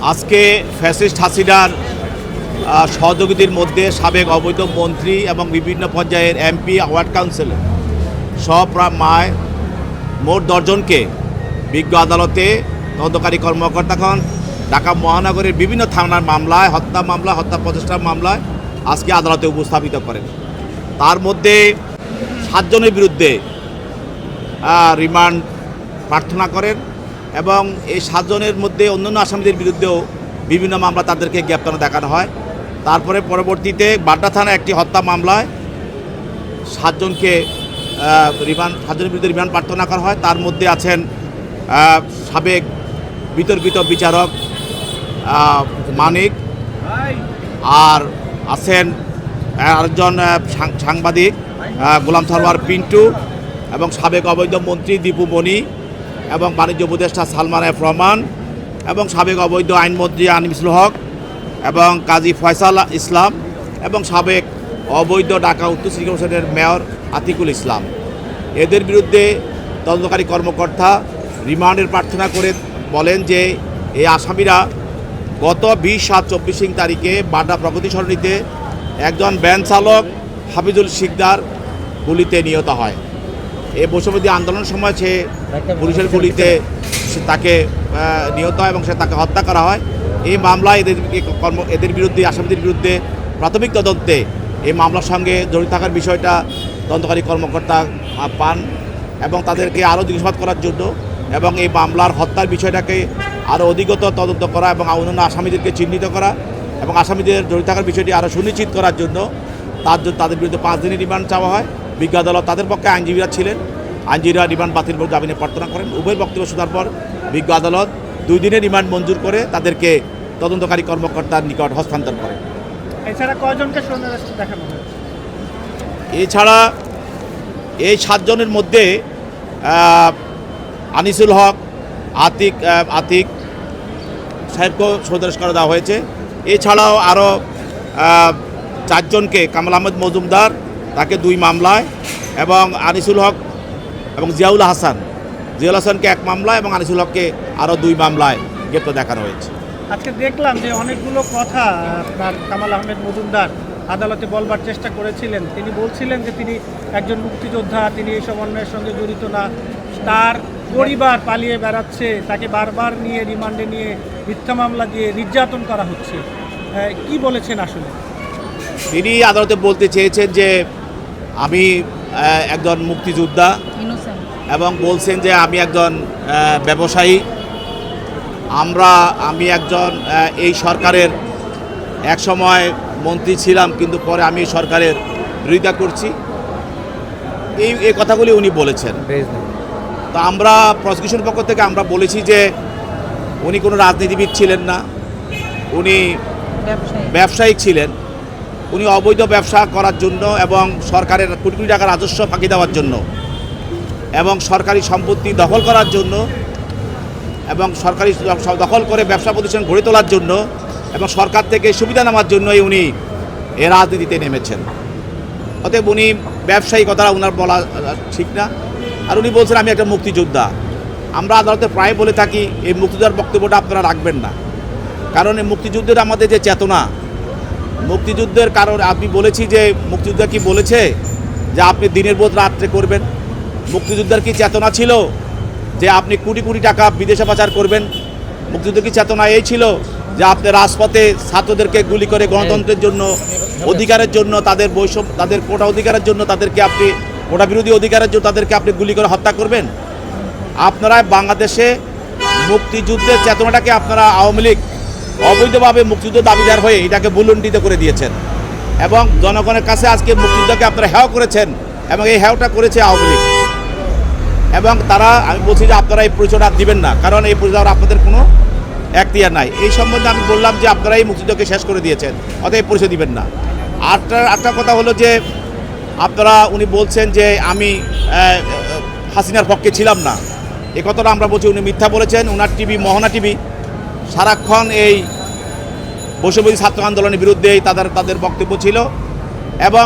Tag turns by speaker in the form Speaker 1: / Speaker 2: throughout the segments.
Speaker 1: আজকে ফ্যাসিস্ট হাসিনার সহযোগিতার মধ্যে সাবেক অবৈধ মন্ত্রী এবং বিভিন্ন পর্যায়ের এমপি ওয়ার্ড কাউন্সিলর সব প্রায় মোট 10 জনকে বিজ্ঞ আদালতে তদন্তকারী কর্মকর্তাগণ ঢাকা মহানগরের বিভিন্ন থানার মামলায় হত্যা প্রচেষ্টার মামলায় আজকে আদালতে উপস্থাপিত করেন। তার মধ্যে 7 জনের বিরুদ্ধে রিমান্ড প্রার্থনা করেন এবং এই 7 জনের মধ্যে অন্যান্য আসামিদের বিরুদ্ধেও বিভিন্ন মামলা তাদেরকে গ্রেপ্তার দেখানো হয়। তারপরে পরবর্তীতে বাড্ডা থানায় একটি হত্যা মামলায় 7 জনকে 7 জনের বিরুদ্ধে রিমান্ড প্রার্থনা করা হয়। তার মধ্যে আছেন সাবেক বিতর্কিত বিচারক মানিক, আর আছেন আরেকজন সাংবাদিক গোলাম সরওয়ার পিন্টু এবং সাবেক অবৈধ মন্ত্রী দীপু মনি এবং বাণিজ্য উপদেষ্টা সালমান এফ রহমান এবং সাবেক অবৈধ আইনমন্ত্রী আনিসুল হক এবং কাজী ফয়সাল ইসলাম এবং সাবেক অবৈধ ঢাকা উত্তর সিটি কর্পোরেশনের মেয়র আতিকুল ইসলাম। এদের বিরুদ্ধে তদন্তকারী কর্মকর্তা রিমান্ডের প্রার্থনা করে বলেন যে এই আসামিরা গত 20/7/24 তারিখে বাড্ডা প্রগতি সরণিতে একজন ভ্যান চালক হাফিজুল শিকদার গুলিতে নিহত হয়। এই বৈষম্যবিরোধী আন্দোলনের সময় সে পুলিশের গুলিতে তাকে নিহত হয় এবং তাকে হত্যা করা হয়। এই মামলায় এদের বিরুদ্ধে আসামিদের বিরুদ্ধে প্রাথমিক তদন্তে এই মামলার সঙ্গে জড়িত থাকার বিষয়টা তদন্তকারী কর্মকর্তা পান এবং তাদেরকে আরও জিজ্ঞাসাবাদ করার জন্য এবং এই মামলার হত্যার বিষয়টাকে আরও অধিকতর তদন্ত করা এবং অন্যান্য আসামিদেরকে চিহ্নিত করা এবং আসামিদের জড়িত থাকার বিষয়টি আরও সুনিশ্চিত করার জন্য তাদের বিরুদ্ধে 5 দিনের রিমান্ড চাওয়া হয়। বিজ্ঞ আদালত তাদের পক্ষে আইনজীবীরা ছিলেন, আইনজীবীরা রিমান্ড বাতিল করে জামিনে প্রার্থনা করেন। উভয় বক্তব্য শোনার পর বিজ্ঞ আদালত 2 দিনের রিমান্ড মঞ্জুর করে তাদেরকে তদন্তকারী কর্মকর্তার নিকট হস্তান্তর করেন।
Speaker 2: এছাড়া কয়জনকে স্বর্ণারস্ত্র দেখানো হয়?
Speaker 1: এছাড়া এই 7 জনের মধ্যে আনিসুল হক, আতিক সাহেবকেও স্বর্ণারস্ত্র করে দেওয়া হয়েছে। এছাড়াও আরও 4 জনকে কামাল আহমেদ মজুমদার তাকে 2 মামলায় এবং আনিসুল হক এবং জিয়াউল হাসানকে 1 মামলায় এবং আনিসুল হককে আরও 2 মামলায় গ্রেপ্তার দেখানো হয়েছে।
Speaker 2: আজকে দেখলাম যে অনেকগুলো কথা আপনার কামাল আহমেদ মজুমদার আদালতে বলবার চেষ্টা করেছিলেন। তিনি বলছিলেন যে তিনি একজন মুক্তিযোদ্ধা, তিনি এইসব অন্যায়ের সঙ্গে জড়িত না, তার পরিবার পালিয়ে বেড়াচ্ছে, তাকে বারবার নিয়ে রিমান্ডে নিয়ে মিথ্যা মামলা দিয়ে নির্যাতন করা হচ্ছে। কি বলেছেন আসলে?
Speaker 1: তিনি আদালতে বলতে চেয়েছেন যে আমি একজন মুক্তিযোদ্ধা এবং বলছেন যে আমি একজন ব্যবসায়ী, আমি একজন এই সরকারের এক সময় মন্ত্রী ছিলাম কিন্তু পরে আমি সরকারের বিরোধিতা করছি, এই কথাগুলি উনি বলেছেন। তো আমরা প্রসিকিউশন পক্ষ থেকে আমরা বলেছি যে উনি কোনো রাজনীতিবিদ ছিলেন না, উনি ব্যবসায়িক ছিলেন। উনি অবৈধ ব্যবসা করার জন্য এবং সরকারের কোটি কোটি টাকার রাজস্ব ফাঁকি দেওয়ার জন্য এবং সরকারি সম্পত্তি দখল করার জন্য এবং সরকারি দখল করে ব্যবসা প্রতিষ্ঠান গড়ে তোলার জন্য এবং সরকার থেকে সুবিধা নেওয়ার জন্যই উনি এ রাজনীতিতে নেমেছেন। অতএব উনি ব্যবসায়ী কথাটা ওনার বলা ঠিক না। আর উনি বলছেন আমি একটা মুক্তিযোদ্ধা। আমরা আদালতে প্রায় বলে থাকি এই মুক্তিযোদ্ধার বক্তব্যটা আপনারা রাখবেন না, কারণ এই মুক্তিযুদ্ধের আমাদের যে চেতনা, মুক্তিযুদ্ধের কারণ আমি বলেছি যে মুক্তিযোদ্ধা কি বলেছে যে আপনি দিনের বোধ রাত্রে করবেন? মুক্তিযোদ্ধার কি চেতনা ছিল যে আপনি কোটি কোটি টাকা বিদেশে পাচার করবেন? মুক্তিযুদ্ধের কি চেতনা এই ছিল যে আপনি রাজপথে ছাত্রদেরকে গুলি করে গণতন্ত্রের জন্য, অধিকারের জন্য, তাদের কোটা অধিকারের জন্য তাদেরকে আপনি কোটা বিরোধী অধিকারের জন্য তাদেরকে আপনি গুলি করে হত্যা করবেন? আপনারা বাংলাদেশে মুক্তিযুদ্ধের চেতনাটাকে আপনারা আওয়ামী লীগ অবৈধভাবে মুক্তিযুদ্ধ দাবিদার হয়ে এটাকে ভুলুণ্ঠিত করে দিয়েছেন এবং জনগণের কাছে আজকে মুক্তিযুদ্ধকে আপনারা হেয় করেছেন এবং এই হেয়টা করেছে আওয়ামী লীগ। এবং আমি বলছি যে আপনারা এই পরিচয়টা দিবেন না, কারণ এই পরিচয় আপনাদের কোনো এখতিয়ার নাই। এই সম্বন্ধে আমি বললাম যে আপনারা এই মুক্তিযুদ্ধকে শেষ করে দিয়েছেন, অতএব পরিচয় দিবেন না। আরেকটা কথা হলো যে উনি বলছেন যে আমি হাসিনার পক্ষে ছিলাম না, এ কথাটা আমরা বলছি উনি মিথ্যা বলেছেন। ওনার টিভি মোহনা টিভি সারাক্ষণ এই বৈষম্যবিরোধী ছাত্র আন্দোলনের বিরুদ্ধেই তাদের বক্তব্য ছিল এবং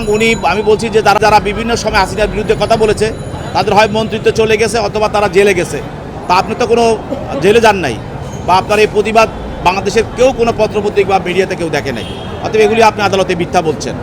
Speaker 1: আমি বলছি যে যারা বিভিন্ন সময় হাসিনার বিরুদ্ধে কথা বলেছে তাদের হয় মন্ত্রিত্ব চলে গেছে অথবা তারা জেলে গেছে। তা আপনি তো কোনো জেলে যান নাই বা আপনার এই প্রতিবাদ বাংলাদেশের কেউ কোনো পত্রপত্রিকা বা মিডিয়াতে কেউ দেখে নাই। অতএব এগুলি আপনি আদালতে মিথ্যা বলছেন।